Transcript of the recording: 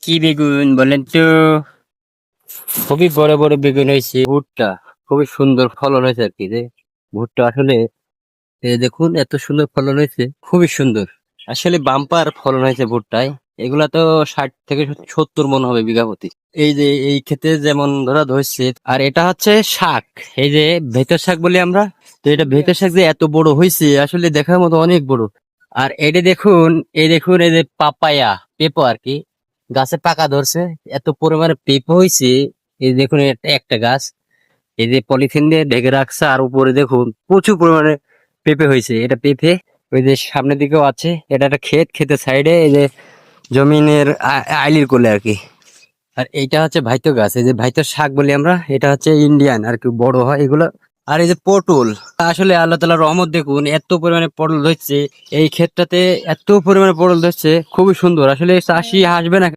কি বেগুন বলেন তো? খুবই বড় বড় বেগুন হয়েছে। ভুট্টা খুবই সুন্দর ফলন হয়েছে আর কি। যে ভুট্টা আসলে এই যে দেখুন এত সুন্দর ফলন হয়েছে, খুবই সুন্দর। আসলে বাম্পার ফলন হয়েছে ভুট্টায়। এগুলা তো 60 থেকে 70 মন হবে বিঘা প্রতি। এই যে এই ক্ষেতে যেমন ধরা ধরছে। আর এটা হচ্ছে শাক, এই যে ভেতর শাক বলি আমরা। তো এটা ভেতর শাক যে এত বড় হয়েছে আসলে দেখার মতো অনেক বড়। আর এটা দেখুন, এই যে পাপায়া, পেঁপো আর কি, গাছে পাকা ধরছে। এত পরিমাণে পেঁপো হয়েছে। এই দেখুন এটা একটা গাছ, এই যে পলিথিন দিয়ে ঢেকে রাখছে, আর উপরে দেখুন প্রচুর পরিমাণে পেঁপে হয়েছে। এটা পেঁপে ওই যে সামনের দিকেও আছে। এটা একটা ক্ষেত, ক্ষেতের সাইডে এই যে জমিনের আইলির কোলে আর কি। আর এইটা হচ্ছে ভাইতো গাছ, এই যে ভাইতো শাক বলি আমরা। এটা হচ্ছে ইন্ডিয়ান আর কি, বড় হয় এগুলো। আর এই যে পটল, আসলে আল্লাহ তাআলার রহমত, দেখুন এত পরিমাণে পটল ধরছে এই ক্ষেতটাতে। এত পরিমাণে পটল ধরছে, খুবই সুন্দর। আসলে চাষি হাসবে না।